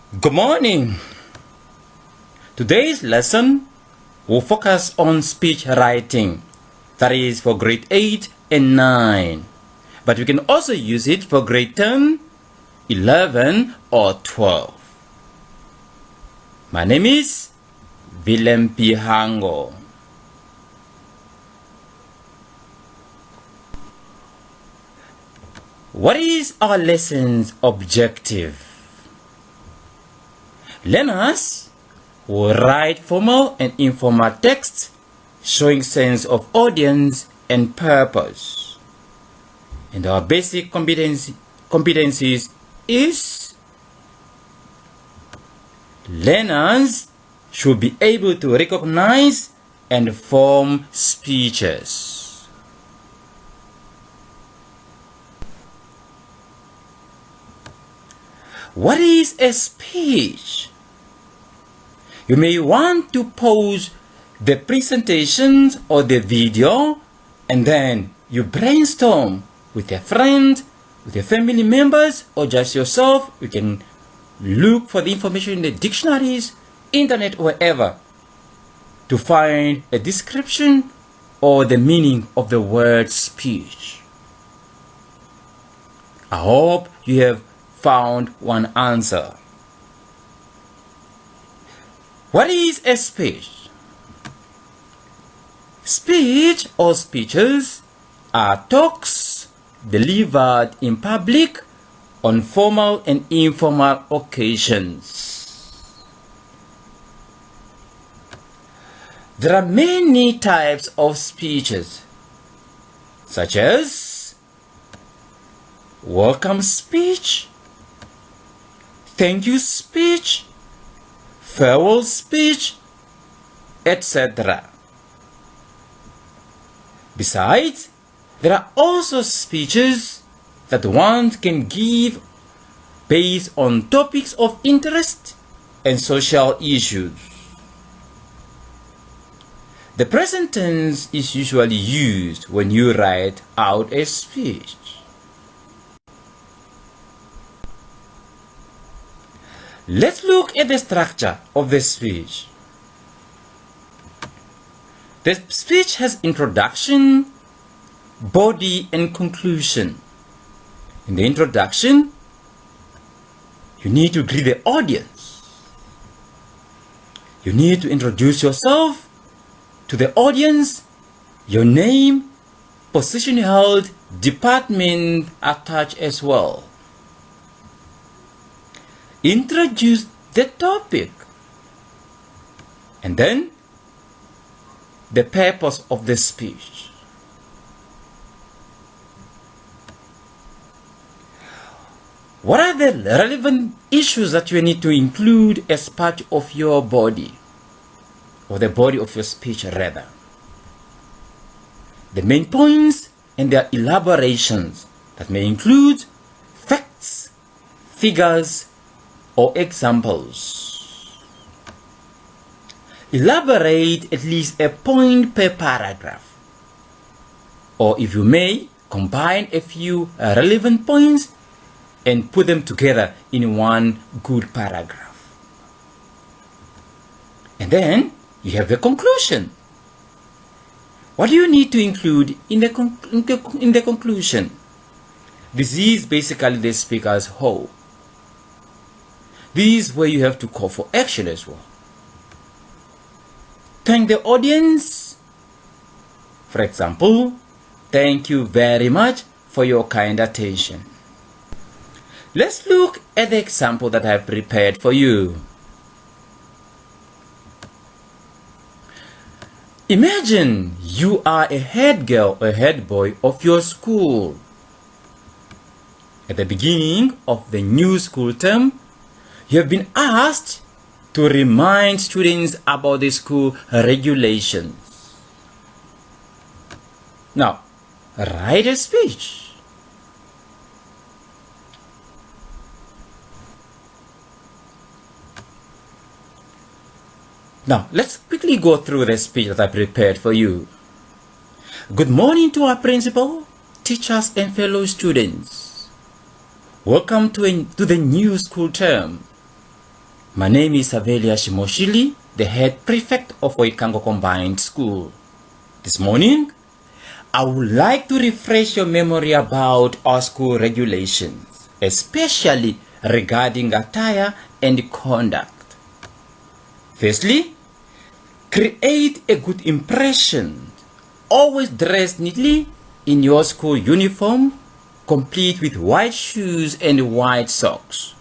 Good morning. Today's lesson will focus on speech writing, that is for grade 8 and 9. But we can also use it for grade 10, 11 or 12. My name is Willem Pihango. What is our lesson's objective? Learners will write formal and informal texts showing sense of audience and purpose. And our basic competencies is learners should be able to recognize and form speeches. What is a speech? You may want to pause the presentation or the video and then you brainstorm with a friend, with your family members or just yourself. You can look for the information in the dictionaries, internet, wherever to find a description or the meaning of the word speech. I hope you have found one answer. What is a speech? Speech or speeches are talks delivered in public on formal and informal occasions. There are many types of speeches, such as welcome speech, thank you speech, farewell speech, etc. Besides, there are also speeches that one can give based on topics of interest and social issues. The present tense is usually used when you write out a speech. Let's look at the structure of the speech. The speech has introduction, body, and conclusion. In the introduction, you need to greet the audience. You need to introduce yourself to the audience, your name, position held, department attached as well. Introduce the topic and then the purpose of the speech. What are the relevant issues that you need to include as part of your body, or the body of your speech rather? The main points and their elaborations that may include facts, figures, or examples. Elaborate at least a point per paragraph. Or if you may, combine a few relevant points and put them together in one good paragraph. And then you have the conclusion. What do you need to include in the conclusion? This is basically the speaker's whole. This is where you have to call for action as well. Thank the audience. For example, thank you very much for your kind attention. Let's look at the example that I have prepared for you. Imagine you are a head girl or head boy of your school. At the beginning of the new school term, you have been asked to remind students about the school regulations. Now, write a speech. Now, let's quickly go through the speech that I prepared for you. Good morning to our principal, teachers, and fellow students. Welcome to the new school term. My name is Avelia Shimoshili, the head prefect of Oikango Combined School. This morning, I would like to refresh your memory about our school regulations, especially regarding attire and conduct. Firstly, create a good impression. Always dress neatly in your school uniform, complete with white shoes and white socks.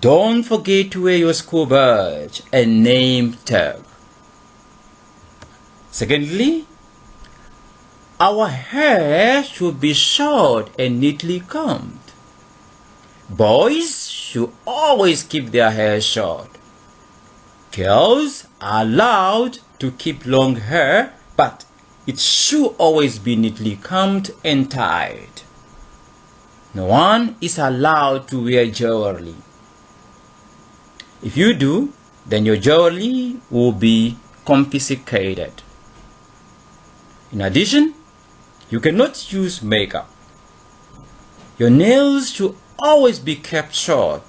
Don't forget to wear your school badge and name tag. Secondly, our hair should be short and neatly combed. Boys should always keep their hair short. Girls are allowed to keep long hair, but it should always be neatly combed and tied. No one is allowed to wear jewelry. If you do, then your jewelry will be confiscated. In addition, you cannot use makeup. Your nails should always be kept short.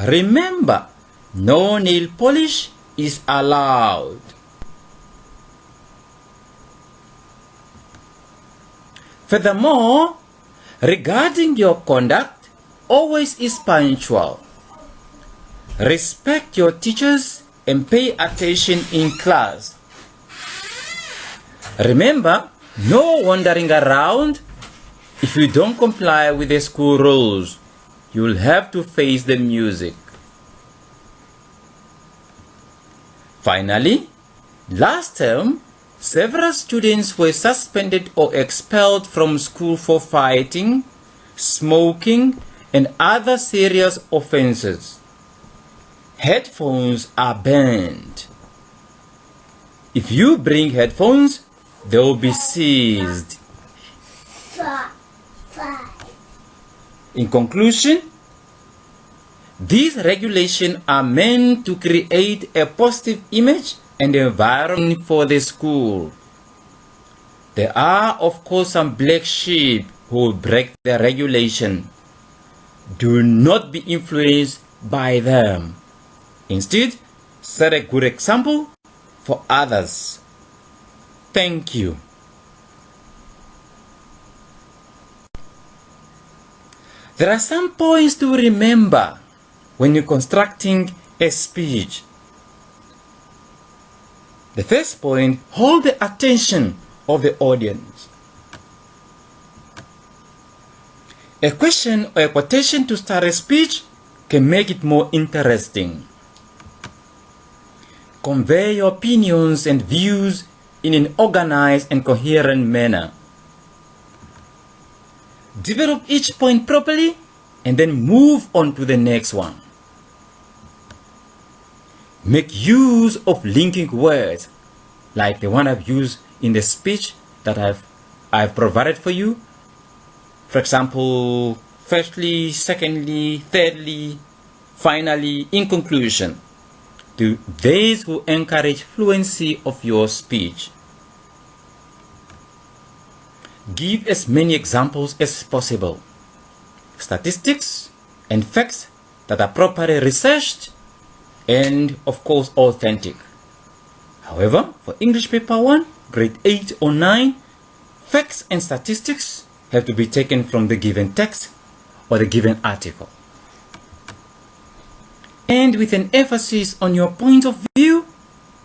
Remember, no nail polish is allowed. Furthermore, regarding your conduct, always be punctual. Respect your teachers and pay attention in class. Remember, no wandering around. If you don't comply with the school rules, you'll have to face the music. Finally, last term, several students were suspended or expelled from school for fighting, smoking, and other serious offenses. Headphones are banned. If you bring headphones, they will be seized. In conclusion, these regulations are meant to create a positive image and environment for the school. There are, of course, some black sheep who break the regulation. Do not be influenced by them. Instead, set a good example for others. Thank you. There are some points to remember when you're constructing a speech. The first point, hold the attention of the audience. A question or a quotation to start a speech can make it more interesting. Convey your opinions and views in an organized and coherent manner. Develop each point properly and then move on to the next one. Make use of linking words like the one I've used in the speech that I've provided for you. For example, firstly, secondly, thirdly, finally, in conclusion, to those who encourage fluency of your speech. Give as many examples as possible. Statistics and facts that are properly researched and, of course, authentic. However, for English Paper 1, Grade 8 or 9, facts and statistics have to be taken from the given text or the given article. And with an emphasis on your point of view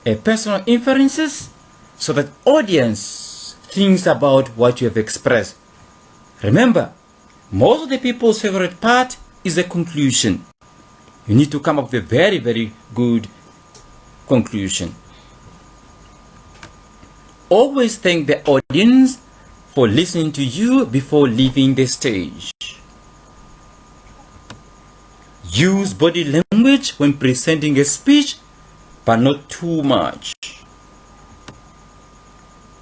and personal inferences so that audience thinks about what you have expressed. Remember, most of the people's favorite part is the conclusion. You need to come up with a very, very good conclusion. Always thank the audience for listening to you before leaving the stage. Use body language when presenting a speech, but not too much.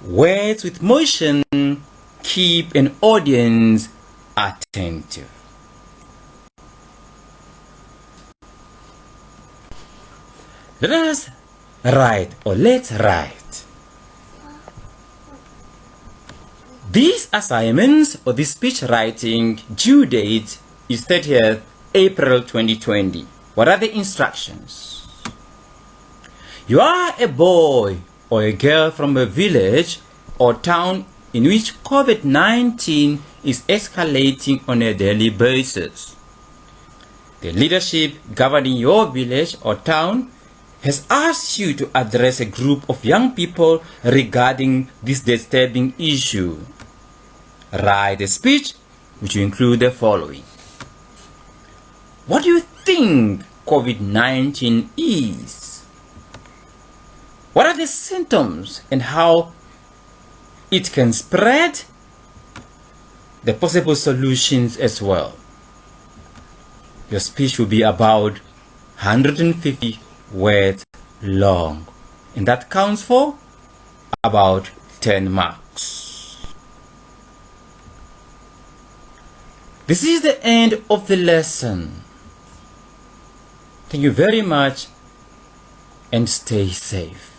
Words with motion keep an audience attentive. Let's write. These assignments or this speech writing due date is 30th April 2020. What are the instructions? You are a boy or a girl from a village or town in which COVID-19 is escalating on a daily basis. The leadership governing your village or town has asked you to address a group of young people regarding this disturbing issue. Write a speech which will include the following. What do you think COVID-19 is? What are the symptoms and how it can spread? The possible solutions as well. Your speech will be about 150 words long, and that counts for about 10 marks. This is the end of the lesson. Thank you very much and stay safe.